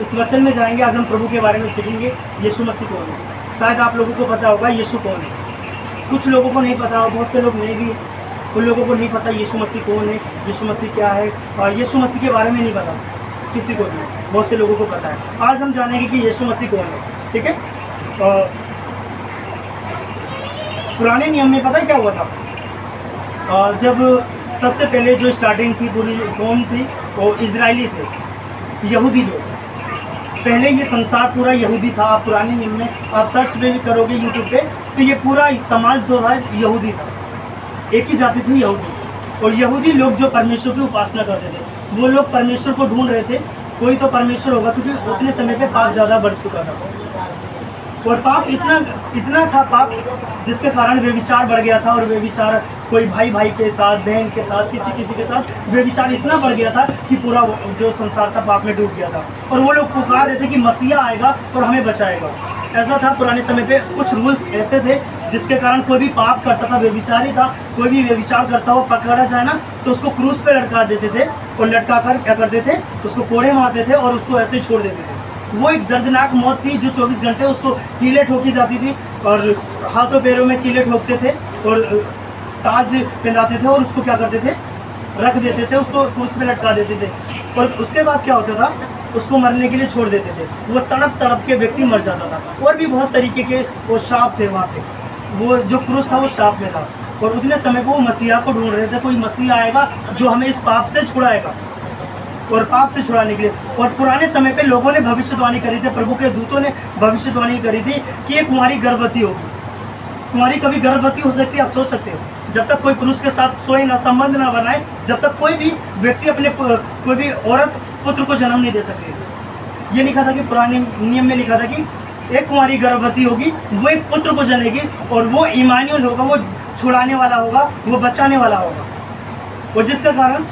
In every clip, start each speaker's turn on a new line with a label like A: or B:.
A: इस वचन में जाएंगे। आज हम प्रभु के बारे में सीखेंगे, यीशु मसीह कौन है। शायद आप लोगों को पता होगा यीशु कौन है, कुछ लोगों को नहीं पता, बहुत से लोग नहीं भी, उन लोगों को नहीं पता यीशु मसीह कौन है, यीशु मसीह क्या है, और यीशु मसीह के बारे में नहीं पता किसी को भी, बहुत से लोगों को पता है। आज हम जानेंगे कि यीशु मसीह कौन है, ठीक है। पुराने नियम में पता है क्या हुआ था, जब सबसे पहले जो स्टार्टिंग थी, पूरी कौम थी, वो इजरायली थे, यहूदी लोग। पहले ये संसार पूरा यहूदी था। आप पुराने नियम में आप सर्च पे भी करोगे यूट्यूब पे, तो ये पूरा समाज जो था यहूदी था, एक ही जाति थी यहूदी। और यहूदी लोग जो परमेश्वर की उपासना करते थे, वो लोग परमेश्वर को ढूंढ रहे थे, कोई तो परमेश्वर होगा, क्योंकि उतने समय पे पाप ज़्यादा बढ़ चुका था। और पाप इतना था पाप, जिसके कारण व्यभिचार बढ़ गया था। और व्यभिचार कोई भाई भाई के साथ, बहन के साथ, किसी के साथ व्यभिचार इतना बढ़ गया था कि पूरा जो संसार था पाप में डूब गया था। और वो लोग पुकार रहे थे कि मसीहा आएगा और हमें बचाएगा। ऐसा था पुराने समय पे, कुछ रूल्स ऐसे थे जिसके कारण कोई भी पाप करता था, व्यभिचारी था, कोई भी व्यभिचार करता हुआ पकड़ा जाए ना, तो उसको क्रूस पे लटका देते थे। और लटका कर क्या करते थे, उसको कोड़े मारते थे और उसको ऐसे ही छोड़ देते थे। वो एक दर्दनाक मौत थी जो 24 घंटे उसको कीले ठोकी जाती थी, और हाथों पैरों में कीले ठोकते थे और ताज पहनाते थे, और उसको क्या करते थे, रख देते थे, उसको क्रूस पे लटका देते थे। और उसके बाद क्या होता था, उसको मरने के लिए छोड़ देते थे। वो तड़प तड़प के व्यक्ति मर जाता था। और भी बहुत तरीके के वो श्राप थे वहाँ पे। वो जो क्रूस था वो श्राप में था। और उतने समय को वो मसीहा को ढूंढ रहे थे, कोई मसीहा आएगा जो हमें इस पाप से छुड़ाएगा, और पाप से छुड़ाने के लिए। और पुराने समय पे लोगों ने भविष्यवाणी करी थी, प्रभु के दूतों ने भविष्यवाणी करी थी कि एक कुंवारी गर्भवती होगी। कुंवारी कभी गर्भवती हो सकती है, आप सोच सकते हो। जब तक कोई पुरुष के साथ सोए ना, संबंध ना बनाए, जब तक कोई भी व्यक्ति अपने कोई भी औरत पुत्र को जन्म नहीं दे सकती। ये लिखा था कि पुराने नियम में लिखा था कि एक कुंवारी गर्भवती होगी, वो एक पुत्र को जनेगी, और वो इमानुएल होगा, वो छुड़ाने वाला होगा, वो बचाने वाला होगा। और जिसके कारण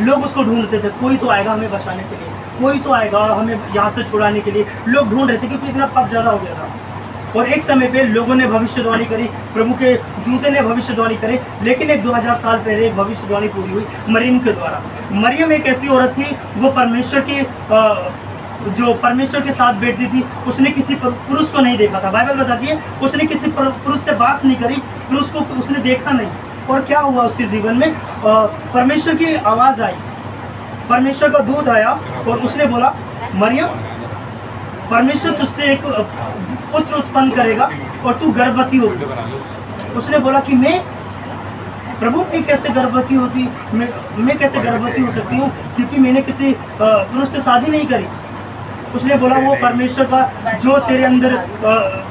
A: लोग उसको ढूंढते थे, कोई तो आएगा हमें बचाने के लिए, कोई तो आएगा हमें यहाँ से छुड़ाने के लिए। लोग ढूंढ रहे थे क्योंकि इतना पाप ज़्यादा हो गया था। और एक समय पे लोगों ने भविष्यवाणी करी, प्रभु के दूतों ने भविष्यवाणी करी। लेकिन एक 2000 साल पहले एक भविष्यवाणी पूरी हुई मरियम के द्वारा। मरियम एक ऐसी औरत थी, वो परमेश्वर की जो परमेश्वर के साथ बैठती थी। उसने किसी पुरुष को नहीं देखा था। बाइबल बताती है उसने किसी पुरुष से बात नहीं करी, पुरुष को उसने देखा नहीं। और क्या हुआ उसके जीवन में, परमेश्वर की आवाज़ आई, परमेश्वर का दूत आया और उसने बोला, मरियम, परमेश्वर तुझसे एक पुत्र उत्पन्न करेगा और तू गर्भवती होगी। उसने बोला कि मैं, प्रभु मैं कैसे गर्भवती होती, मैं कैसे गर्भवती हो सकती हूँ, क्योंकि मैंने किसी पुरुष से शादी नहीं करी। उसने बोला वो परमेश्वर का जो तेरे अंदर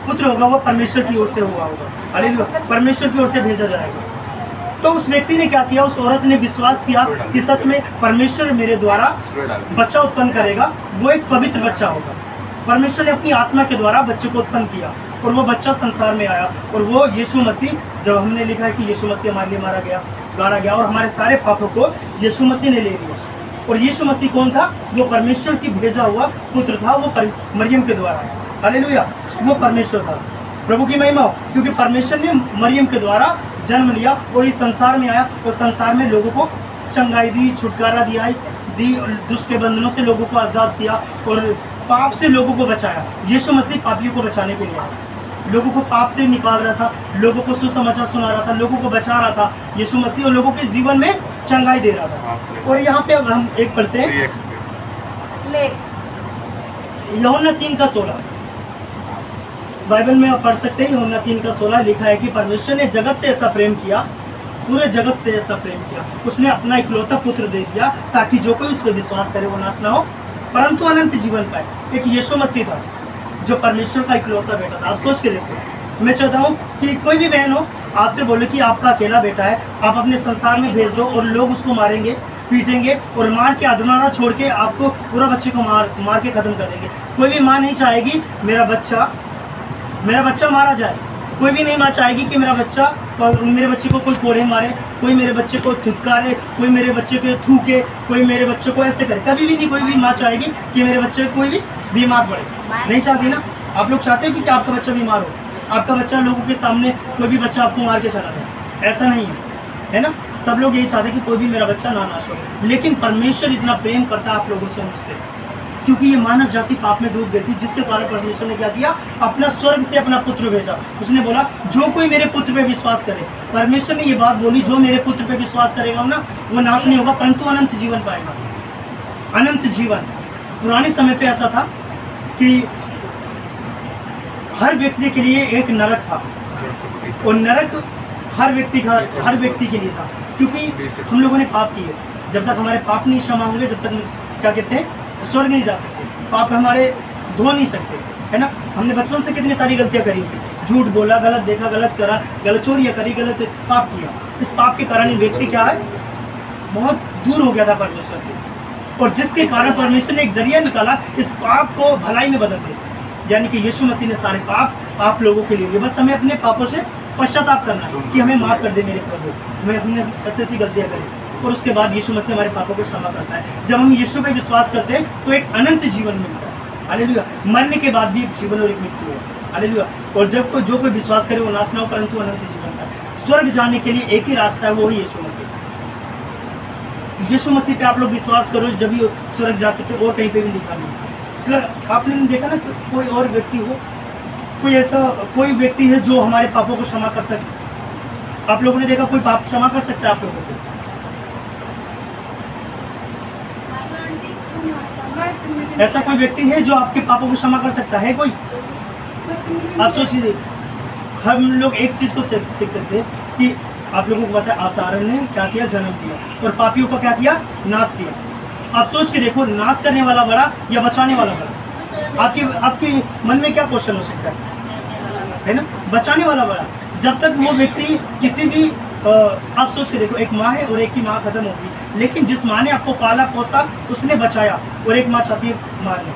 A: पुत्र होगा वो परमेश्वर की ओर से हुआ होगा, हालेलुया, परमेश्वर की ओर से भेजा जाएगा। तो उस व्यक्ति ने क्या किया, उस औरत ने विश्वास किया कि सच में परमेश्वर मेरे द्वारा बच्चा उत्पन्न करेगा, वो एक पवित्र बच्चा होगा। परमेश्वर ने अपनी आत्मा के द्वारा बच्चे को उत्पन्न किया और वो बच्चा संसार में आया। और वो यीशु मसीह, जब हमने लिखा है कि यीशु मसीह हमारे लिए मारा गया, गाड़ा गया, और हमारे सारे पापों को यीशु मसीह ने ले लिया। और यीशु मसीह कौन था, वो परमेश्वर की भेजा हुआ पुत्र था, वो मरियम के द्वारा, हालेलुया, वो परमेश्वर था। प्रभु की महिमा हो, क्योंकि परमेश्वर ने मरियम के द्वारा जन्म लिया और इस संसार में आया और संसार में लोगों को चंगाई दी, छुटकारा दी, दुष्ट के बंधनों से लोगों को आज़ाद किया और पाप से लोगों को बचाया। यीशु मसीह पापियों को बचाने के लिए आया, लोगों को पाप से निकाल रहा था, लोगों को सुसमाचार सुना रहा था, लोगों को बचा रहा था यीशु मसीह, और लोगों के जीवन में चंगाई दे रहा था। और यहाँ पे अब हम एक पढ़ते हैं, यूहन्ना 3:16, बाइबल में आप पढ़ सकते हैं। यूहन्ना 3:16 लिखा है कि परमेश्वर ने जगत से ऐसा प्रेम किया, पूरे जगत से ऐसा प्रेम किया, उसने अपना इकलौता पुत्र दे दिया, ताकि जो कोई उस पर विश्वास करे वो नाश ना हो परंतु अनंत जीवन पाए। एक यीशु मसीह था जो परमेश्वर का इकलौता बेटा था। आप सोच के देखो, मैं चाहता हूँ कि कोई भी बहन हो, आपसे बोले कि आपका अकेला बेटा है, आप अपने संसार में भेज दो और लोग उसको मारेंगे, पीटेंगे और मार के अधमरा छोड़ के आपको पूरा बच्चे को मार के ख़त्म कर देंगे। कोई भी माँ नहीं चाहेगी मेरा बच्चा मारा जाए। कोई भी नहीं माँ चाहेगी कि मेरे बच्चे को कोई कोड़े मारे, कोई मेरे बच्चे को धुतकारे, कोई मेरे बच्चे को थूके, कोई मेरे बच्चे को ऐसे करे। कभी भी नहीं कोई भी माँ चाहेगी कि मेरे बच्चे को कोई भी बीमार पड़े। नहीं चाहती ना। आप लोग चाहते हैं कि आपका बच्चा बीमार हो, आपका बच्चा लोगों के सामने कोई भी बच्चा आपको मार के चला जाए, ऐसा नहीं है ना। सब लोग यही चाहते हैं कि कोई भी मेरा बच्चा ना नाश हो। लेकिन परमेश्वर इतना प्रेम करता है आप लोगों से, मुझसे, क्योंकि ये मानव जाति पाप में डूब गई थी, जिसके कारण परमेश्वर ने क्या किया, अपना स्वर्ग से अपना पुत्र भेजा। उसने बोला जो कोई मेरे पुत्र पे विश्वास करे, परमेश्वर ने ये बात बोली, जो मेरे पुत्र पे विश्वास करेगा ना वो नाश नहीं होगा परंतु अनंत जीवन पाएगा। अनंत जीवन। पुराने समय पे ऐसा था कि हर व्यक्ति के लिए एक नरक था, और नरक हर व्यक्ति के लिए था, क्योंकि हम लोगों ने पाप किए। जब तक हमारे पाप नहीं क्षमा होंगे, जब तक क्या कहते हैं स्वर्ग नहीं जा सकते, पाप हमारे धो नहीं सकते, है ना। हमने बचपन से कितनी सारी गलतियां करी थी, झूठ बोला, गलत देखा, गलत करा, गलत चोरियां करी, गलत पाप किया। इस पाप के कारण व्यक्ति क्या है, बहुत दूर हो गया था परमेश्वर से, और जिसके कारण परमेश्वर ने एक जरिया निकाला इस पाप को भलाई में बदल दे, यानी कि यीशु मसीह ने सारे पाप आप लोगों के लिए। बस हमें अपने पापों से पश्चाताप करना है कि हमें माफ कर दे मेरे प्रभु, हमने ऐसी गलतियां करी, और उसके बाद यीशु मसीह हमारे पापों को क्षमा करता है। जब हम यीशु पे विश्वास करते हैं तो एक अनंत जीवन मिलता है, हालेलुया। मरने के बाद भी एक जीवन और एक मृत्यु है, हालेलुया। और जब जो कोई विश्वास करे वो नाश ना हो परंतु अनंत जीवन का है। स्वर्ग जाने के लिए एक ही रास्ता है, वो है यीशु मसीह। यीशु मसीह पे आप लोग विश्वास करो जब भी स्वर्ग जा सकते, और कहीं पे भी लिखा नहीं। अगर आपने देखा ना कि कोई और व्यक्ति हो, कोई ऐसा कोई व्यक्ति है जो हमारे पापों को क्षमा कर सके, आप लोगों ने देखा कोई पाप क्षमा कर सकता है आप लोगों को? ऐसा कोई व्यक्ति है जो आपके पापों को क्षमा कर सकता है कोई? आप सोचिए, हम लोग एक चीज को सीखते थे कि आप लोगों को पता है अवतारण ने क्या किया, जन्म दिया, और पापियों का क्या किया, नाश किया। आप सोच के देखो, नाश करने वाला बड़ा या बचाने वाला बड़ा? आपके मन में क्या क्वेश्चन हो सकता है ना? बचाने वाला बड़ा। जब तक वो व्यक्ति किसी भी आप सोच के देखो, एक माँ है और एक की माँ खत्म होगी, लेकिन जिस माँ ने आपको पाला पोसा उसने बचाया, और एक माँ चाहती है मारने,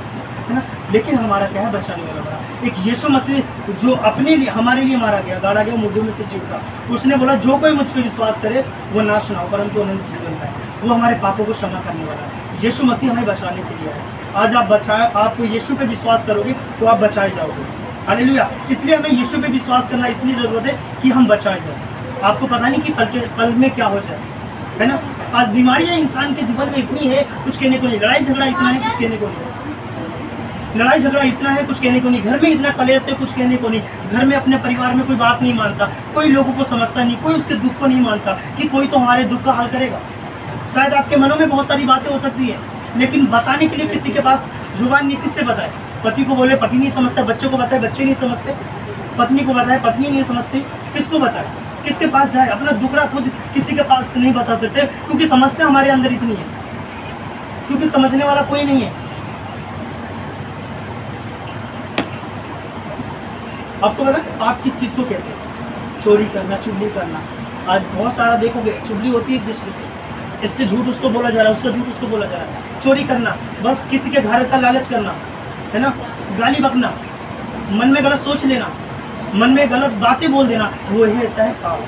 A: है ना। लेकिन हमारा क्या है, बचाने वाला बड़ा। एक यीशु मसीह जो अपने लिए हमारे लिए मारा गया, गाड़ा गया, मुर्दों में से जी उठा, उसने बोला जो कोई मुझ पर विश्वास करे वो नाश ना हो परंतु अनंत जीवन पाए। वो हमारे पापों को क्षमा करने वाला है। यीशु मसीह हमें बचाने के लिए आए। आज आप यीशु पे विश्वास करोगे तो आप बचाए जाओगे, हालेलुया। इसलिए हमें यीशु पे विश्वास करना इसलिए जरूरत है कि हम बचाए जाए। आपको पता नहीं कि पल में क्या हो जाए, है ना। आज बीमारियां इंसान के जीवन में इतनी है, कुछ कहने को नहीं। लड़ाई झगड़ा इतना है, कुछ कहने को नहीं। लड़ाई झगड़ा इतना है, कुछ कहने को नहीं। घर में इतना कलेश है, कुछ कहने को नहीं। घर में अपने परिवार में कोई बात नहीं मानता, कोई लोगों को समझता नहीं, कोई उसके दुख को नहीं मानता कि कोई तो हमारे दुख का हल करेगा। शायद आपके मनों में बहुत सारी बातें हो सकती है, लेकिन बताने के लिए किसी के पास जुबान नहीं। किससे बताए? पति को बोले पति नहीं समझता, बच्चों को बताए बच्चे नहीं समझते, पत्नी को बताए पत्नी नहीं समझती। किसको बताए? किसके पास जाए? अपना दुखड़ा खुद किसी के पास नहीं बता सकते, क्योंकि समस्या हमारे अंदर इतनी है, क्योंकि समझने वाला कोई नहीं है। आपको पता आप किस चीज को कहते हैं? चोरी करना, चुगली करना। आज बहुत सारा देखोगे चुगली होती है एक दूसरे से, इसके झूठ उसको बोला जा रहा है, उसका झूठ उसको बोला जा रहा है। चोरी करना, बस किसी के घर का लालच करना, है ना। गाली बकना, मन में गलत सोच लेना, मन में गलत बातें बोल देना, वो ही होता है पाप,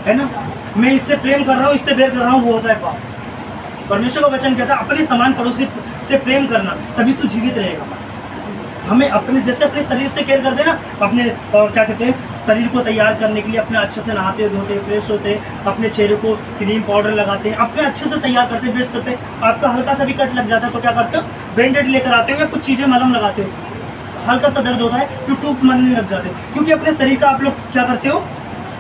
A: है ना। मैं इससे प्रेम कर रहा हूँ, इससे बैर कर रहा हूँ, वो होता है पाप। परमेश्वर का वचन कहता है अपने समान पड़ोसी से प्रेम करना, तभी तू जीवित रहेगा। हमें अपने जैसे अपने शरीर से केयर करते हैं ना, अपने क्या कहते हैं शरीर को तैयार करने के लिए अपने अच्छे से नहाते धोते फ्रेश होते, अपने चेहरे को क्रीम पाउडर लगाते हैं, अपने अच्छे से तैयार करते हैं, बेस्ट करते हैं। आपका हल्का सा भी कट लग जाता है तो क्या करते हो? बैंडेड लेकर आते हो या कुछ चीज़ें मलहम लगाते हो। हल्का सा दर्द होता है तो टूट मरने लग जाते हो, क्योंकि अपने शरीर का आप लोग क्या करते हो?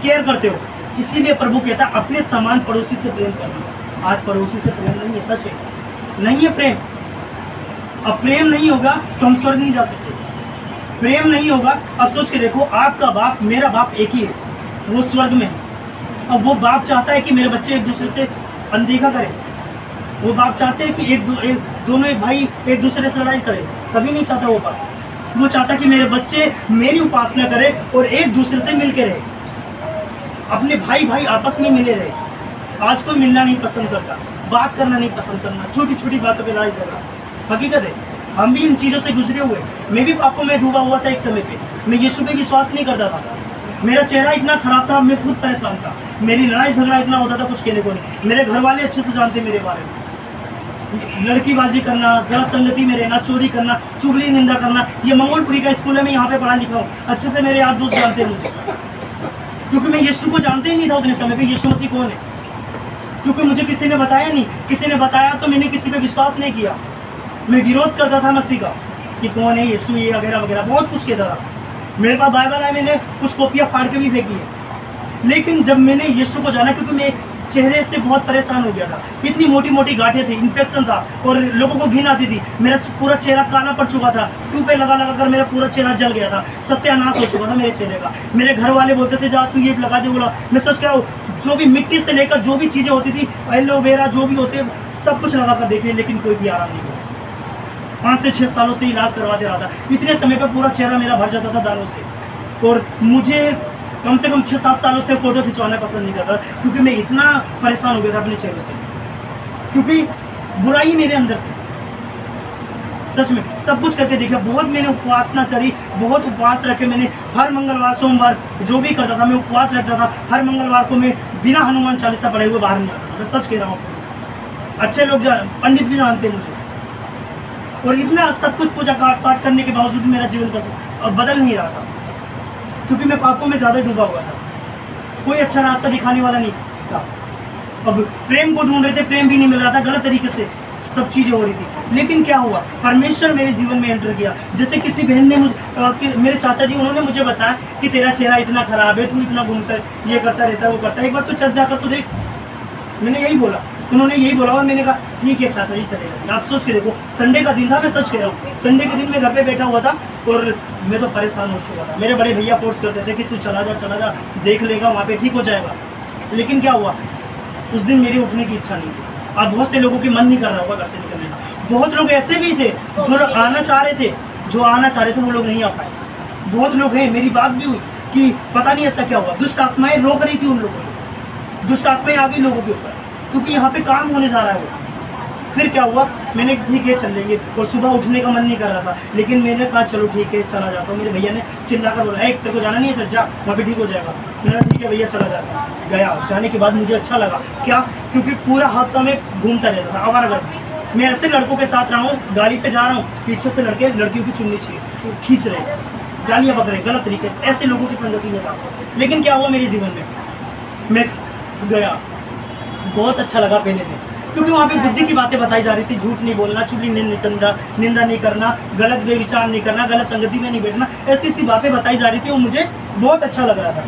A: केयर करते हो। इसीलिए प्रभु कहता है अपने समान पड़ोसी से प्रेम करना। आज पड़ोसी से प्रेम नहीं है, सच है, नहीं है प्रेम। अब प्रेम नहीं होगा तो हम स्वर्ग नहीं जा सकते। प्रेम नहीं होगा, अब सोच के देखो, आपका बाप मेरा बाप एक ही है, वो स्वर्ग में है। अब वो बाप चाहता है कि मेरे बच्चे एक दूसरे से अनदेखा करें। वो बाप चाहते हैं कि दोनों भाई एक दूसरे से लड़ाई करें, कभी नहीं चाहता वो बाप। वो चाहता कि मेरे बच्चे मेरी उपासना करें और एक दूसरे से मिल के रहे, अपने भाई भाई आपस में मिले रहे। आज कोई मिलना नहीं पसंद करता, बात करना नहीं पसंद करना, छोटी छोटी बातों पे लड़ाई झगड़ा। हकीकत है, हम भी इन चीज़ों से गुजरे हुए। मैं भी पापों में डूबा हुआ था एक समय पे। मैं यीशु पे विश्वास नहीं करता था, मेरा चेहरा इतना खराब था, मैं खुद परेशान था, मेरी लड़ाई झगड़ा इतना होता था कुछ कहने को नहीं। मेरे घर वाले अच्छे से जानते मेरे बारे में। लड़कीबाजी करना, गलत संगति में रहना, चोरी करना, चुगली निंदा करना, ये मंगोलपुरी का स्कूल है, मैं यहाँ पे पढ़ा लिखा हूँ, अच्छे से मेरे यार दोस्त जानते हैं मुझे, क्योंकि मैं यीशु को जानते ही नहीं था उतने समय पे यीशु मसीह कौन है, क्योंकि मुझे किसी ने बताया नहीं। किसी ने बताया तो मैंने किसी पे विश्वास नहीं किया। मैं विरोध करता था मसीह का कि कौन है यीशु, ये वगैरह वगैरह बहुत कुछ कहता था। मेरे पास बाइबल है, मैंने कुछ कॉपियाँ फाड़ के भी फेंकी है। लेकिन जब मैंने यीशु को जाना, क्योंकि मैं चेहरे से बहुत परेशान हो गया था, इतनी मोटी मोटी गांठें थी, इन्फेक्शन था और लोगों को घिन आती थी। मेरा पूरा चेहरा काला पड़ चुका था, ट्यूब पे लगा लगा कर मेरा पूरा चेहरा जल गया था, सत्यानाश हो चुका था मेरे चेहरे का। मेरे घर वाले बोलते थे जा तू ये लगा दे, बोला मैं सच कह रहा हूँ, जो भी मिट्टी से लेकर जो भी चीज़ें होती थी, एलोवेरा जो भी होते, सब कुछ लगा कर देखे, लेकिन कोई भी आराम नहीं हुआ। 5 से 6 सालों से इलाज करवाते रहा था। इतने समय पर पूरा चेहरा मेरा भर जाता था दानों से। और मुझे कम से कम 6-7 सालों से फ़ोटो खिंचवाना पसंद नहीं करता, क्योंकि मैं इतना परेशान हो गया था अपने चेहरे से, क्योंकि बुराई मेरे अंदर थी। सच में सब कुछ करके देखा, बहुत मैंने उपासना करी, बहुत उपवास रखे मैंने। हर मंगलवार सोमवार जो भी करता था मैं उपवास रखता था। हर मंगलवार को मैं बिना हनुमान चालीसा पढ़े हुए बाहर नहीं आता था। मैं सच कह रहा हूँ, अच्छे लोग पंडित भी जानते मुझे। और इतना सब कुछ पूजा पाठ करने के बावजूद मेरा जीवन बदल नहीं रहा था, क्योंकि मैं पापों में ज़्यादा डूबा हुआ था। कोई अच्छा रास्ता दिखाने वाला नहीं था। अब प्रेम को ढूंढ रहे थे, प्रेम भी नहीं मिल रहा था, गलत तरीके से सब चीज़ें हो रही थी। लेकिन क्या हुआ, परमेश्वर मेरे जीवन में एंटर किया। जैसे किसी बहन ने मेरे चाचा जी, उन्होंने मुझे बताया कि तेरा चेहरा इतना खराब है, तू इतना घूमता है, ये करता रहता है, वो करता है, एक बार तू चर्च जाकर तो देख। मैंने यही बोला, उन्होंने यही बोला, और मैंने कहा ठीक है चाचा जी चलेगा। आप सोच के देखो, संडे का दिन था, मैं सच कह रहा हूँ, संडे के दिन मैं घर पे बैठा हुआ था और मैं तो परेशान हो चुका था। मेरे बड़े भैया फोर्स करते थे कि तू चला जा, देख लेगा, वहाँ पे ठीक हो जाएगा। लेकिन क्या हुआ, उस दिन मेरी उठने की इच्छा नहीं थी। अब बहुत से लोगों की मन नहीं कर रहा होगा घर से निकलने का। बहुत लोग ऐसे भी थे जो आना चाह रहे थे, वो लोग नहीं आ पाए। बहुत लोग हैं, मेरी बात भी हुई कि पता नहीं ऐसा क्या हुआ, दुष्ट आत्माएं रोक रही थी उन लोगों को, दुष्ट आत्माएं आ गई लोगों के ऊपर, क्योंकि यहाँ पे काम होने जा रहा है वो। फिर क्या हुआ, मैंने ठीक है चल लेंगे, और सुबह उठने का मन नहीं कर रहा था, लेकिन मैंने कहा चलो ठीक है चला जाता हूँ। मेरे भैया ने चिल्ला कर बोला, तेरे को जाना नहीं है, चल जा, वहाँ पे ठीक हो जाएगा। मैंने ठीक है भैया चला जाता। गया, जाने के बाद मुझे अच्छा लगा। क्या, क्योंकि पूरा हफ्ता में घूमता रहता था आवारागर्दी। मैं ऐसे लड़कों के साथ रहा हूँ, गाड़ी पे जा रहा हूँ, पीछे से लड़के लड़कियों की चुन्नी खींच रहे, गालियाँ बक रहे गलत तरीके से, ऐसे लोगों की संगति में था। लेकिन क्या हुआ मेरे जीवन में, मैं गया, बहुत अच्छा लगा पहले दिन, क्योंकि वहाँ पे बुद्धि की बातें बताई जा रही थी। झूठ नहीं बोलना, चुगली निंदा नहीं करना, गलत बेविचार नहीं करना, गलत संगति में नहीं बैठना, ऐसी सी बातें बताई जा रही थी, वो मुझे बहुत अच्छा लग रहा था।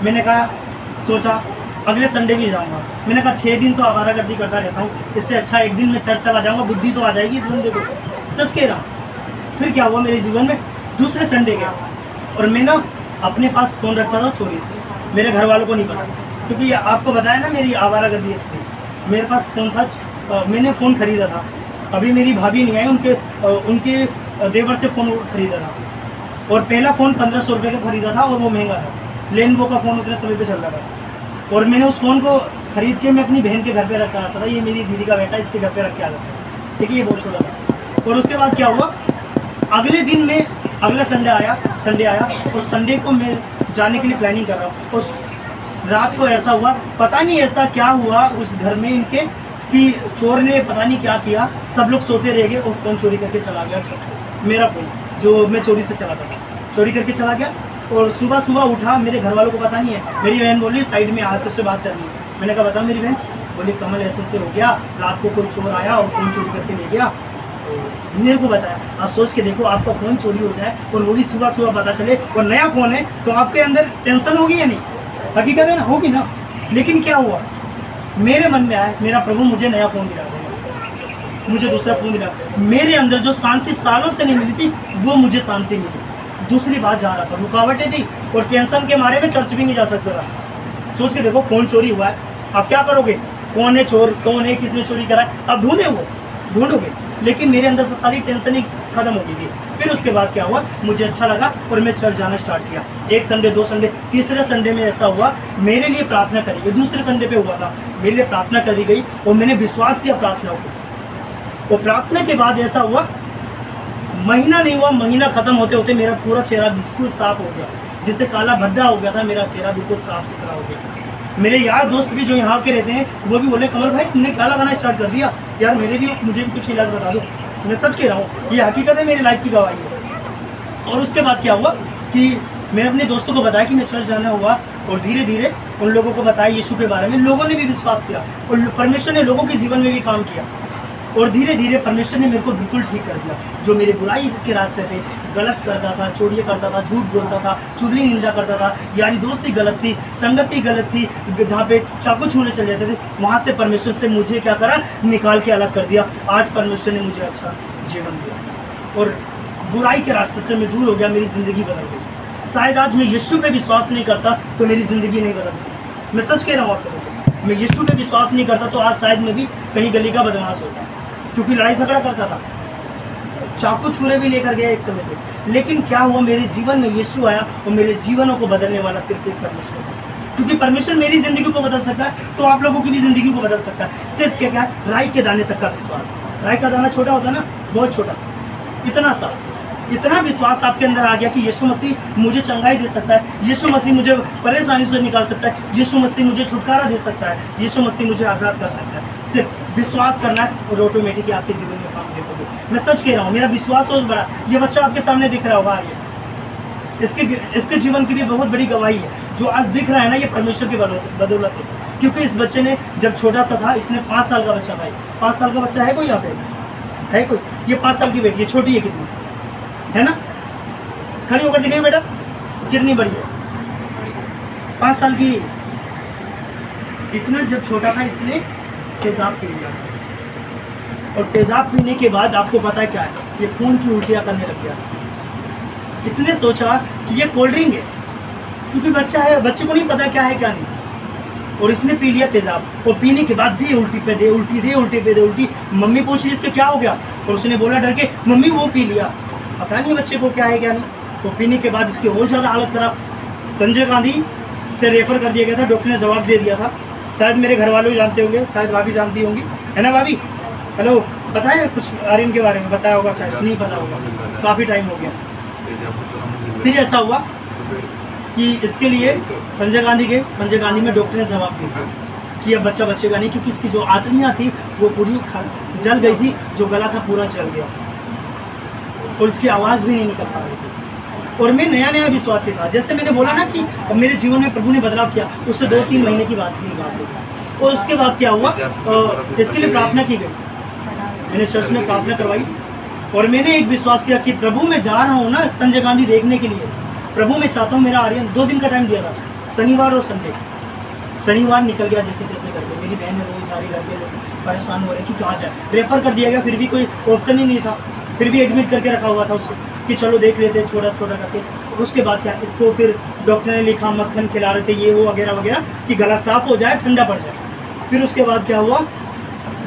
A: मैंने कहा, सोचा अगले संडे भी जाऊँगा। मैंने कहा 6 दिन तो आवारागर्दी करता रहता हूँ, इससे अच्छा एक दिन मैं चर्च चला जाऊँगा, बुद्धि तो आ जाएगी इस बंदे को। सच कह रहा हूँ। फिर क्या हुआ मेरे जीवन में, दूसरे संडे गया और मैं ना अपने पास फ़ोन रखता था चोरी से, मेरे घर वालों को नहीं पता, क्योंकि आपको बताया ना मेरी आवारागर्दी ऐसी थी। मेरे पास फ़ोन था, मैंने फ़ोन ख़रीदा था, अभी मेरी भाभी नहीं आई, उनके देवर से फ़ोन खरीदा था, और पहला फ़ोन 1500 रुपये का ख़रीदा था, और वो महंगा था, लेनवो का फ़ोन उतने समय पे चल रहा था। और मैंने उस फ़ोन को ख़रीद के मैं अपनी बहन के घर पे रखा आता था, ये मेरी दीदी का बेटा, इसके घर पे रख के आता था, ठीक है, ये बहुत छोटा था। और उसके बाद क्या हुआ, अगले दिन में अगला संडे आया, और संडे को मैं जाने के लिए प्लानिंग कर रहा हूँ। और रात को ऐसा हुआ, पता नहीं ऐसा क्या हुआ उस घर में इनके, कि चोर ने पता नहीं क्या किया, सब लोग सोते रह गए और फ़ोन चोरी करके चला गया छत से। मेरा फ़ोन जो मैं चोरी से चलाता था, चोरी करके चला गया। और सुबह उठा, मेरे घर वालों को पता नहीं है। मेरी बहन बोली साइड में आ, तुझसे बात करनी है। मैंने कहा बता मेरी बहन। बोली कमल ऐसे हो गया, रात को कोई चोर आया और फ़ोन चोरी करके ले गया, मेरे को बताया। आप सोच के देखो, आपका फ़ोन चोरी हो जाए और वो भी सुबह पता चले, और नया फ़ोन है, तो आपके अंदर टेंशन होगी या नहीं? हकीकत है ना, होगी ना। लेकिन क्या हुआ, मेरे मन में आया मेरा प्रभु मुझे नया फ़ोन दिला देगा, मुझे दूसरा फ़ोन दिला। मेरे अंदर जो शांति सालों से नहीं मिली थी, वो मुझे शांति मिली। दूसरी बात जा रहा था, रुकावटें थी, और टेंशन के मारे में चर्च भी नहीं जा सकता था। सोच के देखो, फ़ोन चोरी हुआ है, अब क्या करोगे? कौन है चोर, कौन है, किसने चोरी करा है, अब ढूंढोगे। लेकिन मेरे अंदर से सारी टेंशन ही खत्म हो गई थी। फिर उसके बाद क्या हुआ, मुझे अच्छा लगा और मैं चर्च जाना स्टार्ट किया। 1 संडे, 2 संडे, तीसरे संडे में ऐसा हुआ, मेरे लिए प्रार्थना करी गई। दूसरे संडे पे हुआ था, मेरे लिए प्रार्थना करी गई, और मैंने विश्वास किया प्रार्थना को। और प्रार्थना के बाद ऐसा हुआ, महीना नहीं हुआ, महीना खत्म होते होते मेरा पूरा चेहरा बिल्कुल साफ हो गया, जिससे काला भद्दा हो गया था, मेरा चेहरा बिल्कुल साफ सुथरा हो गया। मेरे यार दोस्त भी जो यहाँ के रहते हैं, वो भी बोले कमल भाई तुमने क्या लगाना स्टार्ट कर दिया यार, मुझे भी कुछ इलाज बता दो। मैं सच कह रहा हूँ, ये हकीकत है, मेरी लाइफ की गवाही है। और उसके बाद क्या हुआ कि मैंने अपने दोस्तों को बताया कि मैं चर्च जाना हुआ, और धीरे धीरे उन लोगों को बताया यीशु के बारे में। लोगों ने भी विश्वास किया, और परमेश्वर ने लोगों के जीवन में भी काम किया। और धीरे धीरे परमेश्वर ने मेरे को बिल्कुल ठीक कर दिया। जो मेरे बुराई के रास्ते थे, गलत करता था, चोरियाँ करता था, झूठ बोलता था, चुगली निंदा करता था, यारी दोस्ती गलत थी, संगति गलत थी, जहाँ पे चाकू छूने चले जाते थे, वहाँ से परमेश्वर से मुझे क्या करा, निकाल के अलग कर दिया। आज परमेश्वर ने मुझे अच्छा जीवन दिया और बुराई के रास्ते से मैं दूर हो गया, मेरी ज़िंदगी बदल गई। शायद आज मैं यीशु पे विश्वास नहीं करता तो मेरी ज़िंदगी नहीं बदलती। मैं सच कह रहा हूँ आप लोगों को, मैं यीशु पे विश्वास नहीं करता तो आज शायद मैं भी कहीं गली का बदमाश होता, क्योंकि लड़ाई झगड़ा करता था, चाकू छुरे भी लेकर गया एक समय पे। लेकिन क्या हुआ, मेरे जीवन में यीशु आया और मेरे जीवनों को बदलने वाला सिर्फ एक परमेश्वर है। क्योंकि परमेश्वर मेरी ज़िंदगी को बदल सकता है तो आप लोगों की भी ज़िंदगी को बदल सकता है। सिर्फ क्या है, राई के दाने तक का विश्वास। राई का दाना छोटा होता है ना, बहुत छोटा, इतना सा, इतना विश्वास आपके अंदर आ गया कि यीशु मसीह मुझे चंगाई दे सकता है, यीशु मसीह मुझे परेशानी से निकाल सकता है, यीशु मसीह मुझे छुटकारा दे सकता है, यीशु मसीह मुझे आज़ाद कर सकता है। सिर्फ विश्वास करना है और ऑटोमेटिक आपके जीवन में काम देखोगे। मैं सच कह रहा हूँ, मेरा विश्वास बहुत बड़ा। ये बच्चा आपके सामने दिख रहा होगा, आगे इसके जीवन की भी बहुत बड़ी गवाही है। जो आज दिख रहा है ना, ये परमेश्वर की बदौलत है। क्योंकि इस बच्चे ने जब छोटा सा था, इसने 5 साल का बच्चा था, 5 साल का बच्चा है कोई यहाँ पे, है कोई? ये 5 साल की बेटी है, छोटी है कितनी, है ना? खड़ी होकर दिखाइए बेटा, कितनी बड़ी है, 5 साल की। इतना जब छोटा था इसने तेजाब पी लिया, और तेजाब पीने के बाद आपको पता है क्या है, ये खून की उल्टियाँ करने लग गया। इसने सोचा कि ये कोल्ड ड्रिंक है, क्योंकि बच्चा है, बच्चे को नहीं पता क्या है क्या नहीं, और इसने पी लिया तेजाब। और पीने के बाद दे उल्टी पे दे उल्टी, दे उल्टी पे दे उल्टी। मम्मी पूछ रही इसके क्या हो गया, और उसने बोला डर के, मम्मी वो पी लिया। पता नहीं बच्चे को क्या है क्या नहीं। तो पीने के बाद इसकी और ज़्यादा हालत खराब, संजय गांधी से रेफर कर दिया गया था। डॉक्टर ने जवाब दे दिया था, शायद मेरे घर वालों जानते होंगे, शायद भाभी जानती होंगी, है ना भाभी? हेलो, पता है कुछ आर्यन के बारे में? बताया होगा, शायद नहीं पता होगा, काफ़ी टाइम हो गया। फिर ऐसा हुआ कि इसके लिए संजय गांधी गए। संजय गांधी में डॉक्टर ने जवाब दिया कि अब बच्चा बचेगा नहीं, क्योंकि इसकी जो आंतड़ियाँ थी वो पूरी जल गई थी, जो गला था पूरा जल गया और इसकी आवाज़ भी नहीं निकल पा रही थी। और मैं नया नया विश्वासी था। जैसे मैंने बोला ना कि मेरे जीवन में प्रभु ने बदलाव किया, उससे 2-3 महीने की बात हुई। और उसके बाद क्या हुआ, इसके लिए प्रार्थना की गई, मैंने चर्च में प्रार्थना करवाई, और मैंने एक विश्वास किया कि प्रभु मैं जा रहा हूँ ना संजय गांधी देखने के लिए, प्रभु मैं चाहता हूँ मेरा आर्यन। 2 दिन का टाइम दिया था, शनिवार और संडे। शनिवार निकल गया जैसे तैसे करके, मेरी बहन रोई, सारे घर के लोग परेशान हो रहे कि कहाँ जाए। रेफर कर दिया गया, फिर भी कोई ऑप्शन ही नहीं था, फिर भी एडमिट करके रखा हुआ था उसको कि चलो देख लेते हैं, छोटा छोटा करके। और उसके बाद क्या, इसको फिर डॉक्टर ने लिखा, मक्खन खिला रहे थे, ये वो वगैरह वगैरह, कि गला साफ हो जाए, ठंडा पड़ जाए। फिर उसके बाद क्या हुआ,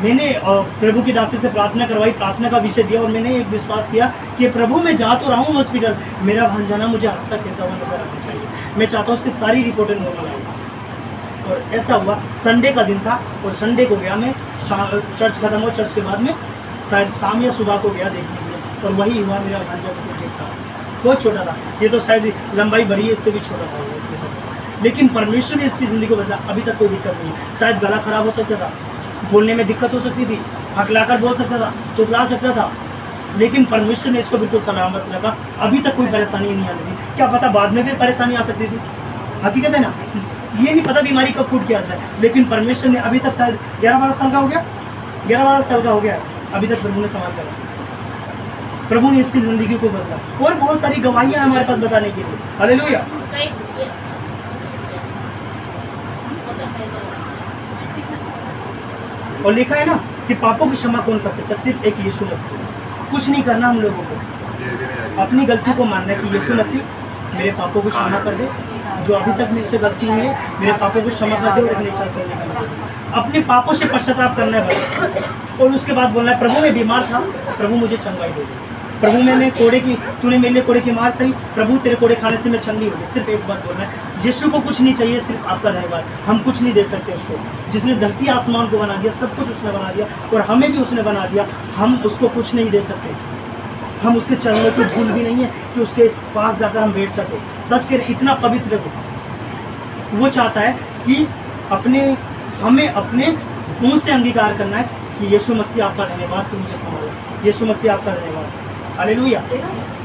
A: मैंने प्रभु की दासी से प्रार्थना करवाई, प्रार्थना का विषय दिया, और मैंने एक विश्वास किया कि प्रभु मैं जा तो रहा हूँ हॉस्पिटल, मेरा भांजाना मुझे हंसता खेलता हुआ नजर आना चाहिए, मैं चाहता हूँ उसकी सारी रिपोर्टें नॉर्मल आई। और ऐसा हुआ, संडे का दिन था, और संडे को गया मैं, चर्च खत्म हुआ, चर्च के बाद में शायद शाम या सुबह को गया देखने के लिए, और वही हुआ, मेरा भांजा बिल्कुल ठीक था, बहुत छोटा था, ये तो शायद लंबाई बढ़ी है, इससे भी छोटा था, लेकिन परमेश्वर ने इसकी ज़िंदगी को बदला। अभी तक कोई दिक्कत नहीं, शायद गला खराब हो सकता था, बोलने में दिक्कत हो सकती थी, हकलाकर बोल सकता था, तुतला सकता था, लेकिन परमेश्वर ने इसको बिल्कुल सलामत रखा। अभी तक कोई परेशानी नहीं आने दी। क्या पता बाद में भी परेशानी आ सकती थी, हकीकत है ना, ये नहीं पता बीमारी कब फूट के आ जाए, लेकिन परमेश्वर ने अभी तक शायद 11-12 साल का हो गया, 11-12 साल का हो गया, अभी तक प्रभु ने संभाल कर रखा, प्रभु ने इसकी ज़िंदगी को बदला। और बहुत सारी गवाहियाँ हमारे पास बताने के लिए, हालेलुया। और लिखा है ना कि पापों की क्षमा कौन कर सकता है, सिर्फ एक यीशु मसीह। कुछ नहीं करना हम लोगों को, अपनी गलती को मानना है कि यीशु मसीह मेरे पापों को क्षमा कर दे, जो अभी तक मुझसे गलती हुई है मेरे पापों को क्षमा कर दे, और अपने चल चलने का अपने पापों से पश्चाताप करना है बस। और उसके बाद बोलना है, प्रभु मैं बीमार था, प्रभु मुझे चंगाई दे दे, प्रभु मैंने कोड़े की, तूने मेरे लिए कोड़े की मार सही, प्रभु तेरे कोड़े खाने से मैं चंगी हो गई। सिर्फ एक बात बोलना है, यीशु को कुछ नहीं चाहिए, सिर्फ आपका धन्यवाद। हम कुछ नहीं दे सकते उसको, जिसने धरती आसमान को बना दिया, सब कुछ उसने बना दिया, और हमें भी उसने बना दिया, हम उसको कुछ नहीं दे सकते। हम उसके चरणों की भूल भी नहीं है कि उसके पास जाकर हम बैठ सके। सच के इतना पवित्र वो चाहता है कि हमें अपने मुँह से अंगीकार करना है कि यीशु मसीह आपका धन्यवाद कि मुझे संभाला, यीशु मसीह आपका धन्यवाद, हालेलुया।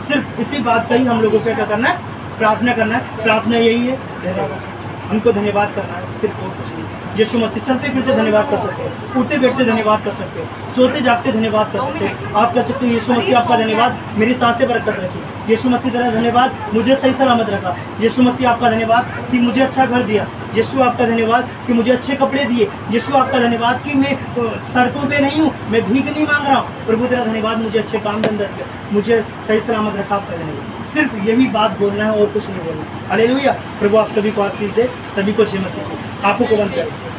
A: सिर्फ इसी बात का ही हम लोगों से क्या करना है, प्रार्थना करना है। प्रार्थना यही है, धन्यवाद, हमको धन्यवाद करना है, सिर्फ और कुछ नहीं। यीशु मसीह। चलते फिरते धन्यवाद कर सकते हो, उठते बैठते धन्यवाद कर सकते हो, सोते जागते धन्यवाद कर सकते हो। आप कर सकते हो यीशु मसीह आपका धन्यवाद मेरी सांसें बरकत रखी, यीशु मसीह तेरा धन्यवाद मुझे सही सलामत रखा, यीशु मसीह आपका धन्यवाद कि मुझे अच्छा घर दिया, यीशु आपका धन्यवाद कि मुझे अच्छे कपड़े दिए, यीशु आपका धन्यवाद कि मैं सड़कों पे नहीं हूँ, मैं भीख नहीं मांग रहा हूँ। प्रभु तेरा धन्यवाद मुझे अच्छे काम धंधा दिया, मुझे सही सलामत रखा, आपका धन्यवाद। सिर्फ यही बात बोलना है और कुछ नहीं बोलना। हालेलुया। प्रभु आप सभी को आशीष दे, सभी को जय मसीह की। आंखों को बंद करें।